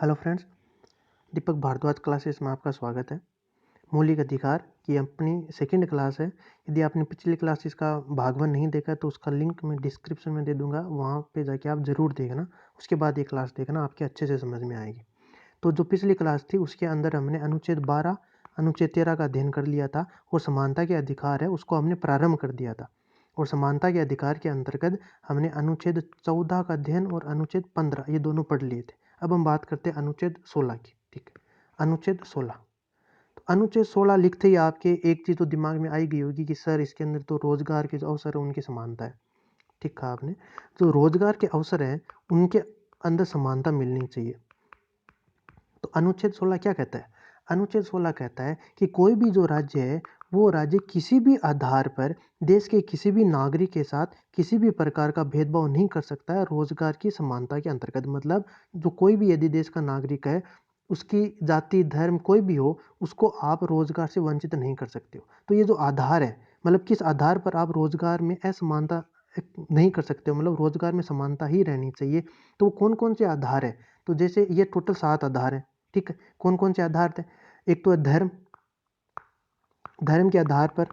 Hello friends, दीपक Bhardwaj classes में आपका स्वागत है। मौलिक अधिकार की अपनी सेकंड क्लास है। यदि आपने पिछली क्लासेस का भाग 1 नहीं देखा तो उसका लिंक मैं डिस्क्रिप्शन में दे दूंगा, वहाँ पे जाके आप ज़रूर देखना। उसके बाद ये क्लास देखना, आपके अच्छे से समझ में आएगी। तो जो पिछली क्लास थी उसके अंदर हमने अनुच्छेद 12, अनुच्छेद 13 का अध्ययन कर लिया था और समानता के अधिकार है उसको हमने प्रारंभ कर दिया था। और समानता के अधिकार के अंतर्गत हमने अनुच्छेद 14 का अध्ययन और अनुच्छेद 15 ये दोनों पढ़ लिए थे। अब हम बात करते हैं अनुच्छेद 16 की। ठीक है, अनुच्छेद 16। तो अनुच्छेद 16 लिखते ही आपके एक चीज़ तो दिमाग में आई गई होगी कि सर इसके अंदर तो रोजगार के जो अवसर है उनकी समानता है। ठीक कहा आपने। जो रोजगार के अवसर हैं उनके अंदर समानता मिलनी चाहिए। तो अनुच्छेद 16 क्या कहता है? अनुच्छेद 16 कहता है कि कोई भी जो राज्य है वो राज्य किसी भी आधार पर देश के किसी भी नागरिक के साथ किसी भी प्रकार का भेदभाव नहीं कर सकता है रोजगार की समानता के अंतर्गत। मतलब जो कोई भी यदि देश का नागरिक है, उसकी जाति धर्म कोई भी हो, उसको आप रोजगार से वंचित नहीं कर सकते हो। तो ये जो आधार है, मतलब किस आधार पर आप रोजगार में असमानता नहीं कर सकते हो, मतलब रोजगार में समानता ही रहनी चाहिए। तो कौन कौन से आधार है? तो जैसे ये टोटल 7 आधार है। ठीक है, कौन कौन से आधार थे? एक तो है धर्म, धर्म के आधार पर,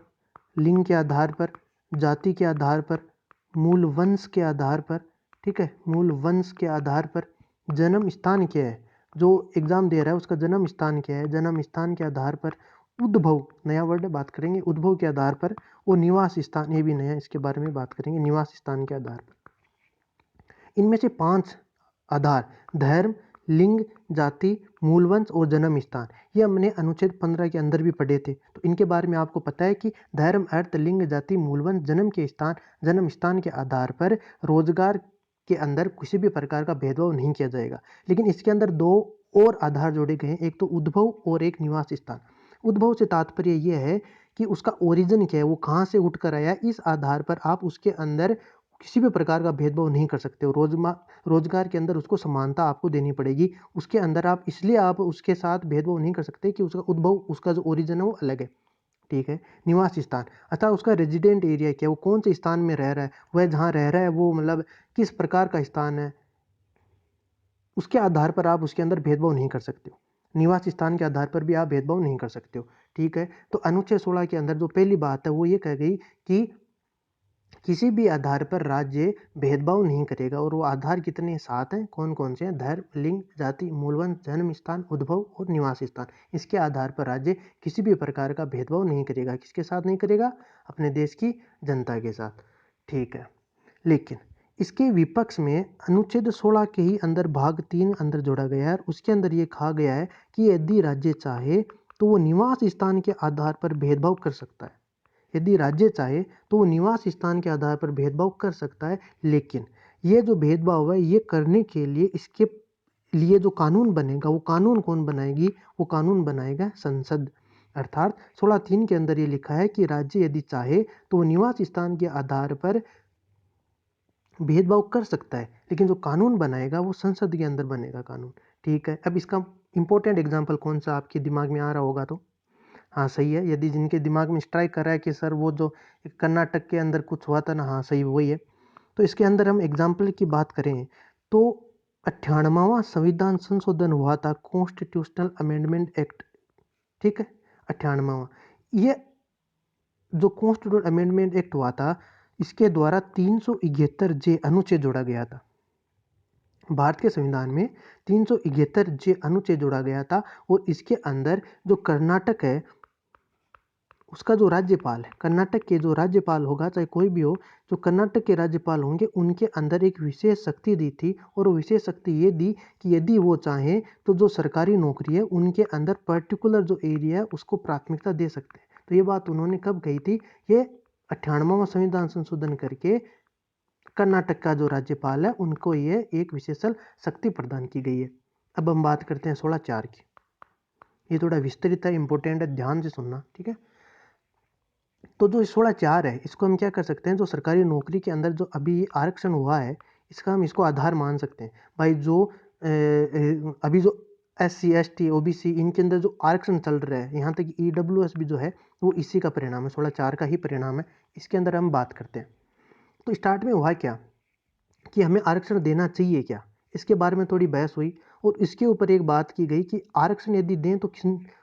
लिंग के आधार पर, जाति के आधार पर, मूल वंश के आधार पर। ठीक है, मूल वंश के आधार पर, जन्म स्थान क्या है, जो एग्जाम दे रहा है उसका जन्म स्थान क्या है, जन्म स्थान के आधार पर, उद्भव, नया वर्ड बात करेंगे, उद्भव के आधार पर, और निवास स्थान, ये भी नया, इसके बारे में बात करेंगे, निवास स्थान के आधार पर। इनमें से 5 आधार, धर्म, लिंग, जाति, मूलवंश और जन्म स्थान, ये हमने अनुच्छेद 15 के अंदर भी पढ़े थे। तो इनके बारे में आपको पता है कि धर्म, अर्थ, लिंग, जाति, मूलवंश, जन्म स्थान के आधार पर रोजगार के अंदर किसी भी प्रकार का भेदभाव नहीं किया जाएगा। लेकिन इसके अंदर 2 और आधार जोड़े गए हैं, एक तो उद्भव और एक निवास स्थान। उद्भव से तात्पर्य यह है कि उसका ओरिजिन क्या है, वो कहाँ से उठकर आया, इस आधार पर आप उसके अंदर किसी भी प्रकार का भेदभाव नहीं कर सकते हो। रोजगार के अंदर उसको समानता आपको देनी पड़ेगी। उसके अंदर आप इसलिए आप उसके साथ भेदभाव नहीं कर सकते कि उसका उद्भव, उसका जो ओरिजिन है वो अलग है। ठीक है, निवास स्थान अर्थात उसका रेजिडेंट एरिया क्या है, वो कौन से स्थान में रह रहा है, वह जहाँ रह रहा है वो मतलब किस प्रकार का स्थान है, उसके आधार पर आप उसके अंदर भेदभाव नहीं कर सकते हो। निवास स्थान के आधार पर भी आप भेदभाव नहीं कर सकते हो। ठीक है, तो अनुच्छेद 16 के अंदर जो पहली बात है वो ये कह गई कि किसी भी आधार पर राज्य भेदभाव नहीं करेगा। और वो आधार कितने 7 हैं, कौन कौन से हैं? धर्म, लिंग, जाति, मूलवंश, जन्म स्थान, उद्भव और निवास स्थान। इसके आधार पर राज्य किसी भी प्रकार का भेदभाव नहीं करेगा। किसके साथ नहीं करेगा? अपने देश की जनता के साथ। ठीक है, लेकिन इसके विपक्ष में अनुच्छेद 16 के ही अंदर भाग 3 अंदर जोड़ा गया है। उसके अंदर ये कहा गया है कि यदि राज्य चाहे तो वो निवास स्थान के आधार पर भेदभाव कर सकता है। यदि राज्य चाहे तो वो निवास स्थान के आधार पर भेदभाव कर सकता है। लेकिन ये जो भेदभाव है ये करने के लिए इसके लिए जो कानून बनेगा, वो कानून कौन बनाएगी? वो कानून बनाएगा संसद। अर्थात 16(3) के अंदर ये लिखा है कि राज्य यदि चाहे तो वो निवास स्थान के आधार पर भेदभाव कर सकता है, लेकिन जो कानून बनाएगा वो संसद के अंदर बनेगा कानून। ठीक है, अब इसका इंपॉर्टेंट एग्जाम्पल कौन सा आपके दिमाग में आ रहा होगा? तो हाँ सही है, यदि जिनके दिमाग में स्ट्राइक कर रहा है कि सर वो जो कर्नाटक के अंदर कुछ हुआ था ना, हाँ सही वही है। तो इसके अंदर हम एग्जाम्पल की बात करें तो 98वां संविधान संशोधन हुआ था, कॉन्स्टिट्यूशनल अमेंडमेंट एक्ट। ठीक है, 98वां, ये जो कॉन्स्टिट्यूशनल अमेंडमेंट एक्ट हुआ था इसके द्वारा 371 जे अनुच्छेद जोड़ा गया था। भारत के संविधान में 371 जे अनुच्छेद जोड़ा गया था। और इसके अंदर जो कर्नाटक है उसका जो राज्यपाल है, कर्नाटक के जो राज्यपाल होगा, चाहे कोई भी हो, जो कर्नाटक के राज्यपाल होंगे उनके अंदर एक विशेष शक्ति दी थी। और वो विशेष शक्ति ये दी कि यदि वो चाहें तो जो सरकारी नौकरी है उनके अंदर पर्टिकुलर जो एरिया है उसको प्राथमिकता दे सकते हैं। तो ये बात उन्होंने कब कही थी? ये 98वां संविधान संशोधन करके कर्नाटक का जो राज्यपाल है उनको ये एक विशेष शक्ति प्रदान की गई है। अब हम बात करते हैं 16(4) की। ये थोड़ा विस्तृत है, इंपॉर्टेंट है, ध्यान से सुनना। ठीक है, तो जो 16(4) है इसको हम क्या कर सकते हैं? जो सरकारी नौकरी के अंदर जो अभी आरक्षण हुआ है इसका हम इसको आधार मान सकते हैं। भाई जो अभी जो SC ST OBC इनके अंदर जो आरक्षण चल रहा है, यहाँ तक EWS भी जो है वो इसी का परिणाम है, 16(4) का ही परिणाम है। इसके अंदर हम बात करते हैं। तो स्टार्ट में हुआ क्या कि हमें आरक्षण देना चाहिए क्या? इसके बारे में थोड़ी बहस हुई और इसके ऊपर एक बात की गई कि आरक्षण यदि दें तो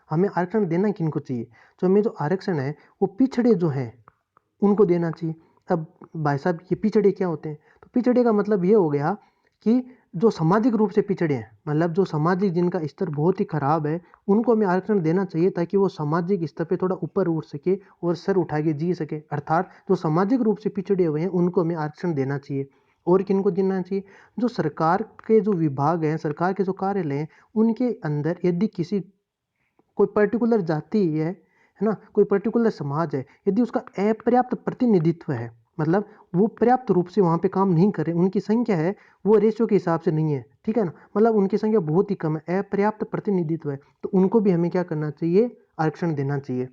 हमें आरक्षण देना किनको चाहिए। तो हमें जो आरक्षण है वो पिछड़े जो हैं उनको देना चाहिए। अब भाई साहब ये पिछड़े क्या होते हैं? तो पिछड़े का मतलब ये हो गया कि जो सामाजिक रूप से पिछड़े हैं, मतलब जो सामाजिक जिनका स्तर बहुत ही खराब है, उनको हमें आरक्षण देना चाहिए ताकि वो सामाजिक स्तर पे थोड़ा ऊपर उठ सके और सर उठा के जी सके। अर्थात जो सामाजिक रूप से पिछड़े हुए हैं उनको हमें आरक्षण देना चाहिए। और किनको देना चाहिए? जो सरकार के जो विभाग हैं, सरकार के जो कार्यालय हैं, उनके अंदर यदि किसी कोई पर्टिकुलर जाति है ना, कोई पर्टिकुलर समाज है, यदि उसका अपर्याप्त प्रतिनिधित्व है, मतलब वो पर्याप्त रूप से वहाँ पे काम नहीं कर रहे, उनकी संख्या है वो रेशियो के हिसाब से नहीं है, ठीक है ना, मतलब उनकी संख्या बहुत ही कम है, अपर्याप्त प्रतिनिधित्व है, तो उनको भी हमें क्या करना चाहिए? आरक्षण देना चाहिए।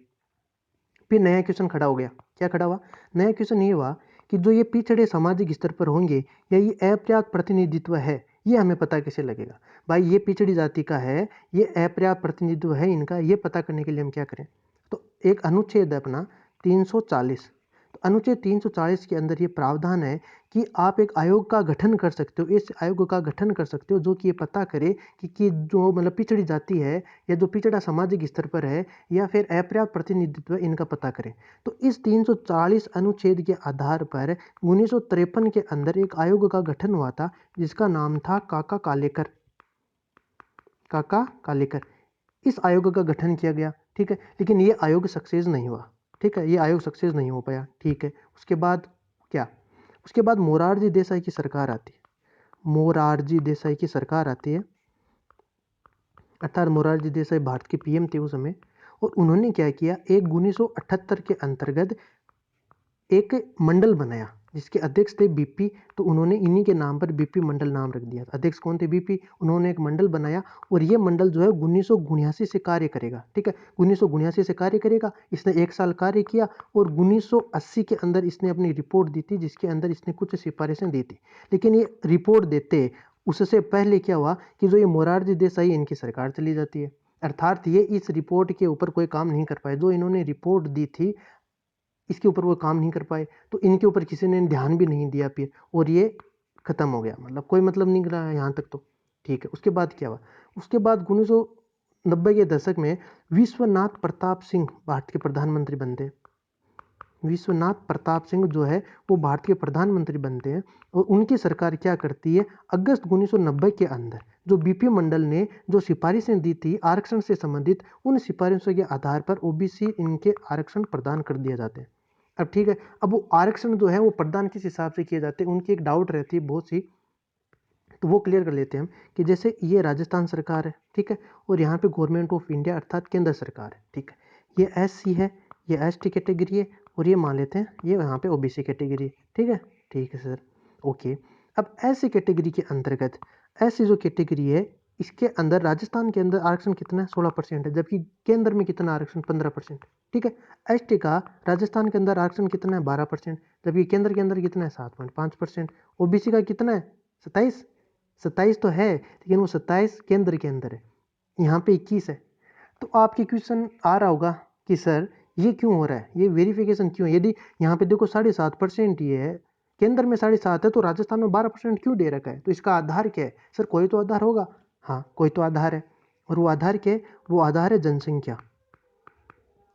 फिर नया क्वेश्चन खड़ा हो गया। क्या खड़ा हुआ? नया क्वेश्चन ये हुआ कि जो ये पिछड़े सामाजिक स्तर पर होंगे या ये अपर्याप्त प्रतिनिधित्व है, ये हमें पता कैसे लगेगा? भाई ये पिछड़ी जाति का है, ये अपर्याप्त प्रतिनिधित्व है इनका, ये पता करने के लिए हम क्या करें? तो एक अनुच्छेद है अपना 340। तो अनुच्छेद 340 के अंदर ये प्रावधान है कि आप एक आयोग का गठन कर सकते हो, इस आयोग का गठन कर सकते हो जो कि ये पता करे कि जो मतलब पिछड़ी जाति है या जो पिछड़ा सामाजिक स्तर पर है या फिर अपर्याप्त प्रतिनिधित्व, इनका पता करें। तो इस 340 अनुच्छेद के आधार पर 1953 के अंदर एक आयोग का गठन हुआ था जिसका नाम था काका कालेकर। काका कालेकर, इस आयोग का गठन किया गया, ठीक है, लेकिन ये आयोग सक्सेस नहीं हुआ, ठीक है, ये आयोग सक्सेस नहीं हो पाया, ठीक है। उसके बाद क्या? उसके बाद मोरारजी देसाई की सरकार आती है। मोरारजी देसाई की सरकार आती है, अर्थात मोरारजी देसाई भारत के पीएम थे उस समय, और उन्होंने क्या किया? एक 1978 के अंतर्गत एक मंडल बनाया जिसके अध्यक्ष थे बीपी। तो उन्होंने इन्हीं के नाम पर बीपी मंडल नाम रख दिया। अध्यक्ष कौन थे? बीपी। उन्होंने एक मंडल बनाया और ये मंडल जो है 1979 से कार्य करेगा, ठीक है, 1979 से कार्य करेगा। इसने 1 साल कार्य किया और 1980 के अंदर इसने अपनी रिपोर्ट दी थी जिसके अंदर इसने कुछ सिफारिशें दी थी। लेकिन ये रिपोर्ट देते उससे पहले क्या हुआ कि जो ये मोरारजी देसाई, इनकी सरकार चली जाती है। अर्थात ये इस रिपोर्ट के ऊपर कोई काम नहीं कर पाए। जो इन्होंने रिपोर्ट दी थी इसके ऊपर वो काम नहीं कर पाए, तो इनके ऊपर किसी ने ध्यान भी नहीं दिया फिर, और ये खत्म हो गया, मतलब कोई मतलब नहीं रहा यहाँ तक तो, ठीक है। उसके बाद क्या हुआ? उसके बाद 1990 के दशक में विश्वनाथ प्रताप सिंह भारत के प्रधानमंत्री बनते हैं। विश्वनाथ प्रताप सिंह जो है वो भारत के प्रधानमंत्री बनते हैं और उनकी सरकार क्या करती है? अगस्त 1990 के अंदर जो बीपी मंडल ने जो सिफारिशें दी थी आरक्षण से संबंधित, उन सिफारिशों के आधार पर ओबीसी इनके आरक्षण प्रदान कर दिए जाते हैं। अब ठीक है, अब वो आरक्षण जो है वो प्रदान किस हिसाब से किए जाते हैं, उनकी एक डाउट रहती है बहुत सी, तो वो क्लियर कर लेते हैं हम कि जैसे ये राजस्थान सरकार है, ठीक है, और यहाँ पे गवर्नमेंट ऑफ इंडिया अर्थात केंद्र सरकार है, ठीक है, ये एससी है, ये एसटी कैटेगरी है, और ये मान लेते हैं ये यहाँ पे ओबीसी कैटेगरी है, ठीक है सर, ओके। अब ऐसी कैटेगरी के अंतर्गत ऐसी जो कैटेगरी है इसके अंदर राजस्थान के अंदर आरक्षण कितना है? 16% है, जबकि केंद्र में कितना आरक्षण? 15%, ठीक है। एसटी का राजस्थान के अंदर आरक्षण कितना है? 12%, जबकि केंद्र के अंदर कितना है? 7.5%। ओबीसी का कितना है? 27 तो है, लेकिन वो 27 केंद्र के अंदर है, यहाँ पे 21 है। तो आपके क्वेश्चन आ रहा होगा कि सर ये क्यों हो रहा है, ये वेरिफिकेशन क्यों है? यदि यहाँ पे देखो 7.5% ये है, केंद्र में 7.5 है, तो राजस्थान में 12% क्यों दे रखा है? तो इसका आधार क्या है? सर कोई तो आधार होगा। हाँ, कोई तो आधार है, और वो आधार क्या है? वो आधार है जनसंख्या।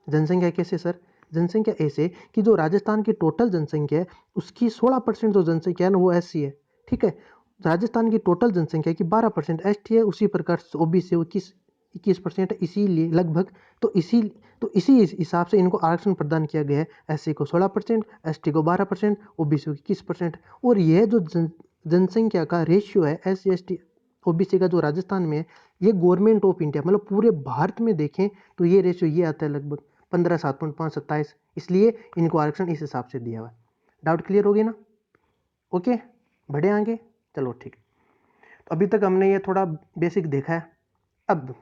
जनसंख्या कैसे सर? जनसंख्या ऐसे कि जो राजस्थान की टोटल जनसंख्या है उसकी 16% जो जनसंख्या है ना वो एससी है, ठीक है। राजस्थान की टोटल जनसंख्या की 12% एसटी है, उसी प्रकार ओबीसी 21% है, इसीलिए लगभग, तो इसी हिसाब से इनको आरक्षण प्रदान किया गया है। एससी को 16%, एसटी को 12%, ओबीसी को 21%। और यह जो जनसंख्या का रेशियो है एससी एसटी ओबीसी का जो राजस्थान में है, ये गवर्नमेंट ऑफ इंडिया मतलब पूरे भारत में देखें तो ये रेशियो ये आता है लगभग 15, 7.5, 27। इसलिए इनको आरक्षण इस हिसाब से दिया हुआ है। डाउट क्लियर हो गई ना? ओके, बढ़े आगे, चलो ठीक। तो अभी तक हमने ये थोड़ा बेसिक देखा है। अब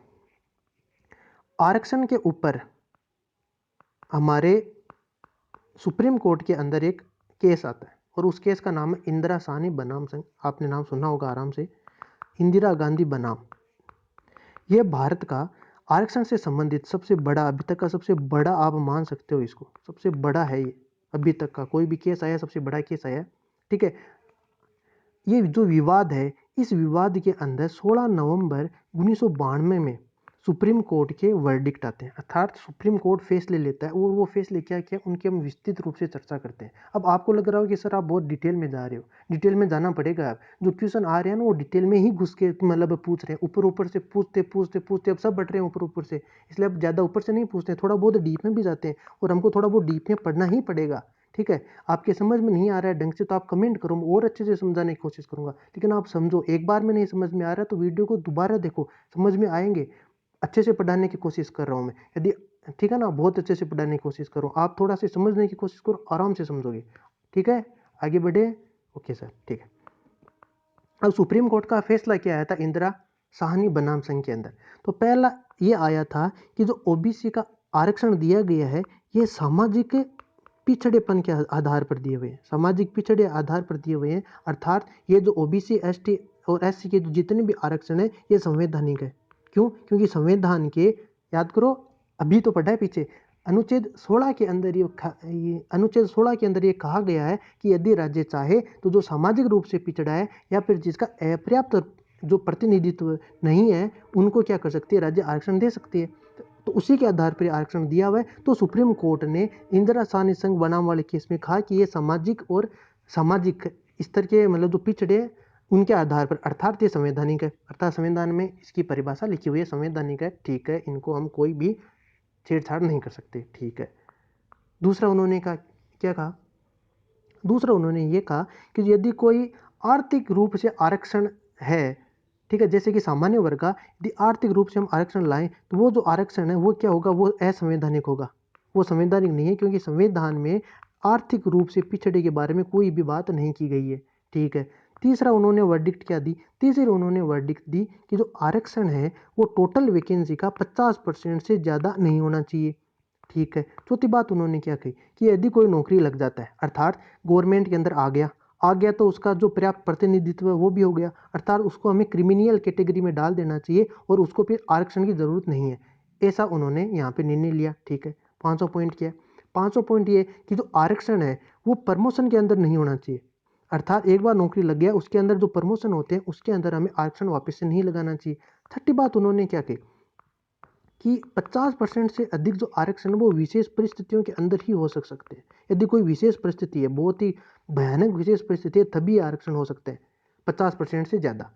आरक्षण के ऊपर हमारे सुप्रीम कोर्ट के अंदर एक केस आता है और उस केस का नाम है इंदिरा साहनी बनाम संघ। आपने नाम सुना होगा आराम से, इंदिरा गांधी बनाम। यह भारत का आरक्षण से संबंधित सबसे बड़ा, अभी तक का सबसे बड़ा, आप मान सकते हो इसको, सबसे बड़ा है ये, अभी तक का कोई भी केस आया सबसे बड़ा केस आया, ठीक है। ये जो विवाद है इस विवाद के अंदर 16 नवंबर 1992 में सुप्रीम कोर्ट के वर्डिक्ट आते हैं, अर्थात सुप्रीम कोर्ट फैसले लेता है और वो फैसले क्या क्या उनकी हम विस्तृत रूप से चर्चा करते हैं। अब आपको लग रहा हो कि सर आप बहुत डिटेल में जा रहे हो, डिटेल में जाना पड़ेगा। आप जो क्वेश्चन आ रहे हैं ना वो डिटेल में ही घुस के मतलब पूछ रहे हैं, ऊपर ऊपर से पूछते पूछते पूछते अब सब बट रहे हैं ऊपर ऊपर से, इसलिए अब ज़्यादा ऊपर से नहीं पूछते, थोड़ा बहुत डीप में भी जाते हैं और हमको थोड़ा बहुत डीप में पढ़ना ही पड़ेगा। ठीक है, आपके समझ में नहीं आ रहा है ढंग से तो आप कमेंट करो, मैं और अच्छे से समझाने की कोशिश करूंगा, लेकिन आप समझो। एक बार में नहीं समझ में आ रहा है तो वीडियो को दोबारा देखो, समझ में आएंगे। अच्छे से पढ़ाने की कोशिश कर रहा हूँ मैं, यदि ठीक है ना, बहुत अच्छे से पढ़ाने की कोशिश करो। आप थोड़ा सा समझने की कोशिश करो, आराम से समझोगे। ठीक है, आगे बढ़े। ओके सर, ठीक है। अब सुप्रीम कोर्ट का फैसला क्या आया था इंदिरा साहनी बनाम संघ के अंदर? तो पहला ये आया था कि जो ओबीसी का आरक्षण दिया गया है ये सामाजिक पिछड़ेपन के आधार पर दिए हुए हैं, सामाजिक पिछड़े आधार पर दिए हुए हैं। अर्थात ये जो ओबीसी एसटी और एससी के जो जितने भी आरक्षण है ये संवैधानिक है। क्यों? क्योंकि संविधान के, याद करो अभी तो पढ़ा है पीछे, अनुच्छेद 16 के अंदर ये अनुच्छेद 16 के अंदर ये कहा गया है कि यदि राज्य चाहे तो जो सामाजिक रूप से पिछड़ा है या फिर जिसका अपर्याप्त जो प्रतिनिधित्व नहीं है उनको क्या कर सकती है, राज्य आरक्षण दे सकती है। तो उसी के आधार पर आरक्षण दिया हुआ है। तो सुप्रीम कोर्ट ने इंदिरा साहनी संघ बनाम वाले केस में कहा कि ये सामाजिक और सामाजिक स्तर के मतलब जो पिछड़े उनके आधार पर, अर्थात ये संवैधानिक है। अर्थात संविधान में इसकी परिभाषा लिखी हुई है, संवैधानिक है। ठीक है, इनको हम कोई भी छेड़छाड़ नहीं कर सकते। ठीक है। दूसरा उन्होंने कहा, क्या कहा? दूसरा उन्होंने ये कहा कि यदि कोई आर्थिक रूप से आरक्षण है, ठीक है, जैसे कि सामान्य वर्ग का यदि आर्थिक रूप से हम आरक्षण लाएं तो वो जो आरक्षण है वो क्या होगा, वो असंवैधानिक होगा, वो संवैधानिक नहीं है, क्योंकि संविधान में आर्थिक रूप से पिछड़े के बारे में कोई भी बात नहीं की गई है। ठीक है। तीसरा उन्होंने वर्डिक्ट क्या दी? तीसरी उन्होंने वर्डिक्ट दी कि जो आरक्षण है वो टोटल वैकेंसी का 50% से ज़्यादा नहीं होना चाहिए। ठीक है। चौथी बात उन्होंने क्या कही कि यदि कोई नौकरी लग जाता है, अर्थात गवर्नमेंट के अंदर आ गया तो उसका जो पर्याप्त प्रतिनिधित्व है वो भी हो गया, अर्थात उसको हमें क्रिमिनल कैटेगरी में डाल देना चाहिए और उसको फिर आरक्षण की जरूरत नहीं है, ऐसा उन्होंने यहाँ पे निर्णय लिया। ठीक है। 500 पॉइंट क्या है? 500 पॉइंट ये कि जो आरक्षण है वो प्रमोशन के अंदर नहीं होना चाहिए, अर्थात एक बार नौकरी लग गया उसके अंदर जो प्रमोशन होते हैं उसके अंदर हमें आरक्षण वापस से नहीं लगाना चाहिए। छठी बात उन्होंने क्या कही कि 50% से अधिक जो आरक्षण वो विशेष परिस्थितियों के अंदर ही हो सकते हैं। यदि कोई विशेष परिस्थिति है, बहुत ही भयानक विशेष परिस्थिति है, तभी आरक्षण हो सकते हैं 50% से ज़्यादा।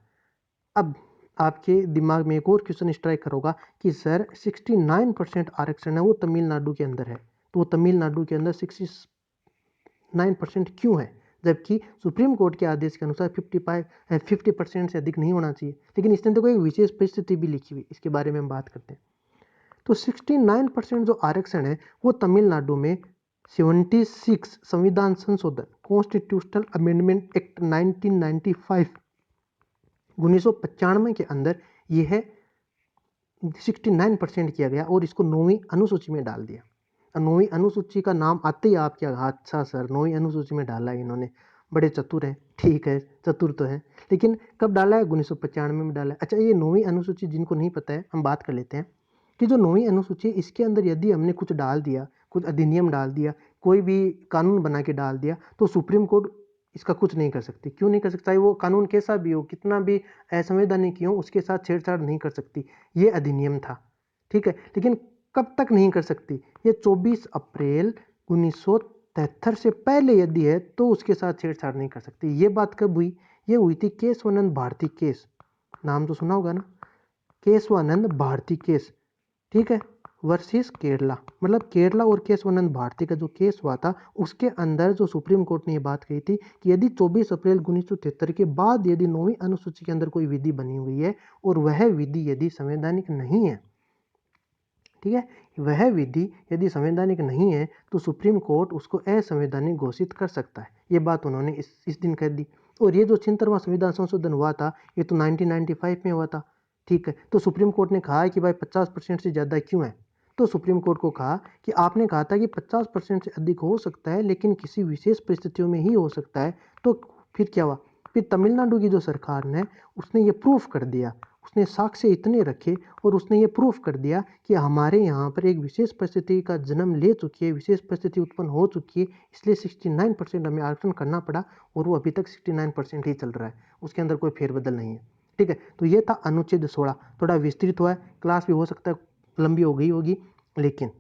अब आपके दिमाग में एक और क्वेश्चन स्ट्राइक करोगा कि सर 69% आरक्षण है वो तमिलनाडु के अंदर है, तो वो तमिलनाडु के अंदर 69% क्यों है, जबकि सुप्रीम कोर्ट के आदेश के अनुसार 50% से अधिक नहीं होना चाहिए। लेकिन इसने तो कोई विशेष परिस्थिति भी लिखी हुई, इसके बारे में हम बात करते हैं। तो 69% जो आरक्षण है वो तमिलनाडु में 76 संविधान संशोधन कॉन्स्टिट्यूशनल अमेंडमेंट एक्ट 1995 1995 के अंदर ये है 69% किया गया और इसको 9वीं अनुसूची में डाल दिया। 9वीं अनुसूची का नाम आते ही आप क्या, अच्छा सर 9वीं अनुसूची में डाला है इन्होंने, बड़े चतुर हैं। ठीक है, चतुर तो है, लेकिन कब डाला है? 1995 में डाला है। अच्छा, ये 9वीं अनुसूची जिनको नहीं पता है हम बात कर लेते हैं कि जो 9वीं अनुसूची इसके अंदर यदि हमने कुछ डाल दिया, कुछ अधिनियम डाल दिया, कोई भी कानून बना के डाल दिया तो सुप्रीम कोर्ट इसका कुछ नहीं कर सकती। क्यों नहीं कर सकता? वो कानून कैसा भी हो, कितना भी असंवैधानिक हो, उसके साथ छेड़छाड़ नहीं कर सकती। ये अधिनियम था। ठीक है, लेकिन कब तक नहीं कर सकती? ये 24 अप्रैल 1973 से पहले यदि है तो उसके साथ छेड़छाड़ नहीं कर सकती। ये बात कब हुई? ये हुई थी केशवानंद भारती केस, नाम तो सुना होगा ना, केशवानंद भारती केस। ठीक है, वर्सेस केरला, मतलब केरला और केशवानंद भारती का जो केस हुआ था उसके अंदर जो सुप्रीम कोर्ट ने ये बात कही थी कि यदि 24 अप्रैल 1973 के बाद यदि 9वीं अनुसूची के अंदर कोई विधि बनी हुई है और वह विधि यदि संवैधानिक नहीं है, ठीक है, वह विधि यदि संवैधानिक नहीं है तो सुप्रीम कोर्ट उसको असंवैधानिक घोषित कर सकता है। ये बात उन्होंने इस दिन कह दी। और ये जो 76वां संविधान संशोधन हुआ था ये तो 1995 में हुआ था। ठीक है, तो सुप्रीम कोर्ट ने कहा कि भाई 50% से ज़्यादा क्यों है? तो सुप्रीम कोर्ट को कहा कि आपने कहा था कि 50% से अधिक हो सकता है लेकिन किसी विशेष परिस्थितियों में ही हो सकता है। तो फिर क्या हुआ? फिर तमिलनाडु की जो सरकार ने उसने ये प्रूफ कर दिया उसने साक्ष्य इतने रखे और उसने ये प्रूफ कर दिया कि हमारे यहाँ पर एक विशेष परिस्थिति का जन्म ले चुकी है, विशेष परिस्थिति उत्पन्न हो चुकी है, इसलिए 69% हमें आरक्षण करना पड़ा और वो अभी तक 69% ही चल रहा है, उसके अंदर कोई फेरबदल नहीं है। ठीक है, तो ये था अनुच्छेद 16। थोड़ा विस्तृत हुआ है, क्लास भी हो सकता है लंबी हो गई होगी, लेकिन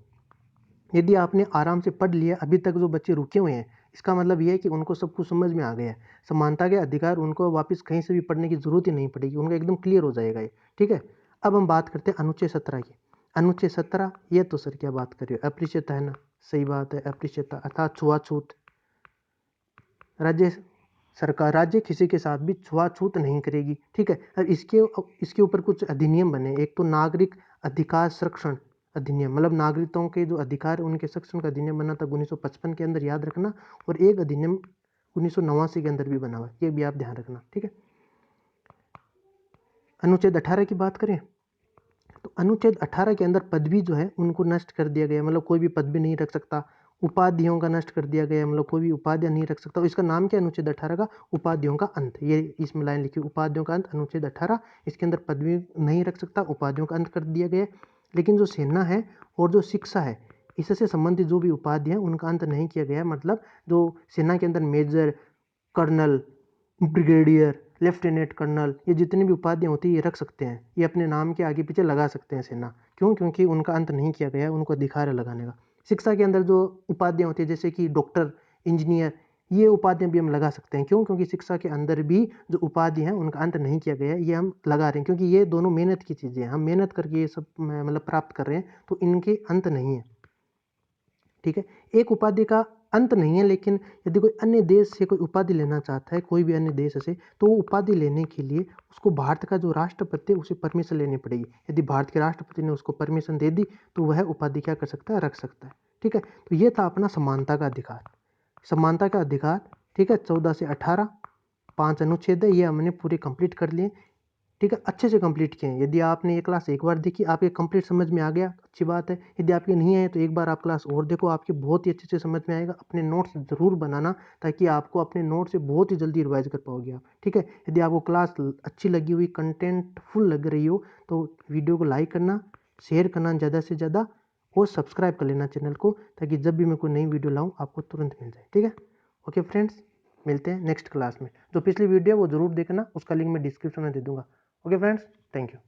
यदि आपने आराम से पढ़ लिया, अभी तक जो बच्चे रुके हुए हैं, इसका मतलब ये है कि उनको सब कुछ समझ में आ गया है। समानता के अधिकार उनको वापस कहीं से भी पढ़ने की जरूरत ही नहीं पड़ेगी, उनका एकदम क्लियर हो जाएगा ये। ठीक है, अब हम बात करते हैं अनुच्छेद 17 की। अनुच्छेद 17, ये तो सर क्या बात कर रहे हो, अप्रियता है ना, सही बात है, अप्रियता अर्थात छुआछूत। राज्य किसी के साथ भी छुआछूत नहीं करेगी। ठीक है, अब इसके ऊपर कुछ अधिनियम बने। एक तो नागरिक अधिकार संरक्षण अधिनियम, मतलब नागरिकों के जो अधिकार है उनके संरक्षण का अधिनियम बना था 1955 के अंदर, याद रखना। और एक अधिनियम 1989 के अंदर भी बना हुआ है, ये भी आप ध्यान रखना। ठीक है, अनुच्छेद 18 की बात करें तो अनुच्छेद 18 के अंदर पदवी जो है उनको नष्ट कर दिया गया, मतलब कोई भी पदवी नहीं रख सकता। उपाधियों का नष्ट कर दिया गया, मतलब कोई भी उपाधियां नहीं रख सकता। इसका नाम क्या है अनुच्छेद 18 का, उपाधियों का अंत। ये इसमें लाइन लिखी, उपाधियों का अंत, अनुच्छेद 18। इसके अंदर पदवी नहीं रख सकता, उपाधियों का अंत कर दिया गया। लेकिन जो सेना है और जो शिक्षा है, इससे संबंधित जो भी उपाधि है उनका अंत नहीं किया गया। मतलब जो सेना के अंदर major, colonel, brigadier, lieutenant colonel, ये जितनी भी उपाधियाँ होती है ये रख सकते हैं, ये अपने नाम के आगे पीछे लगा सकते हैं सेना। क्यों? क्योंकि उनका अंत नहीं किया गया है, उनको अधिकार है लगाने का। शिक्षा के अंदर जो उपाधियाँ होती है जैसे कि डॉक्टर, इंजीनियर, ये उपाधियाँ भी हम लगा सकते हैं। क्यों? क्योंकि शिक्षा के अंदर भी जो उपाधि हैं उनका अंत नहीं किया गया है, ये हम लगा रहे हैं क्योंकि ये दोनों मेहनत की चीज़ें हैं, हम मेहनत करके ये सब मतलब प्राप्त कर रहे हैं, तो इनके अंत नहीं है। ठीक है, एक उपाधि का अंत नहीं है, लेकिन यदि कोई अन्य देश से कोई उपाधि लेना चाहता है, कोई भी अन्य देश से, तो वो उपाधि लेने के लिए उसको भारत का जो राष्ट्रपति है उसे परमिशन लेनी पड़ेगी। यदि भारत के राष्ट्रपति ने उसको परमिशन दे दी तो वह उपाधि क्या कर सकता है, रख सकता है। ठीक है, तो ये था अपना समानता का अधिकार। समानता का अधिकार, ठीक है, 14 से 18 5 अनुच्छेद है, ये हमने पूरे कंप्लीट कर लिए। ठीक है, अच्छे से कंप्लीट किए हैं। यदि आपने ये क्लास एक बार देखी, आपके कंप्लीट समझ में आ गया, अच्छी बात है। यदि आपके नहीं आए तो एक बार आप क्लास और देखो, आपके बहुत ही अच्छे से समझ में आएगा। अपने नोट्स ज़रूर बनाना, ताकि आपको अपने नोट से बहुत ही जल्दी रिवाइज कर पाओगे आप। ठीक है, यदि आपको क्लास अच्छी लगी हुई, कंटेंटफुल लग रही हो, तो वीडियो को लाइक करना, शेयर करना ज़्यादा से ज़्यादा, और सब्सक्राइब कर लेना चैनल को, ताकि जब भी मैं कोई नई वीडियो लाऊँ आपको तुरंत मिल जाए। ठीक है, ओके फ्रेंड्स, मिलते हैं नेक्स्ट क्लास में। जो पिछली वीडियो है वो ज़रूर देखना, उसका लिंक मैं डिस्क्रिप्शन में दे दूँगा। Okay friends, thank you.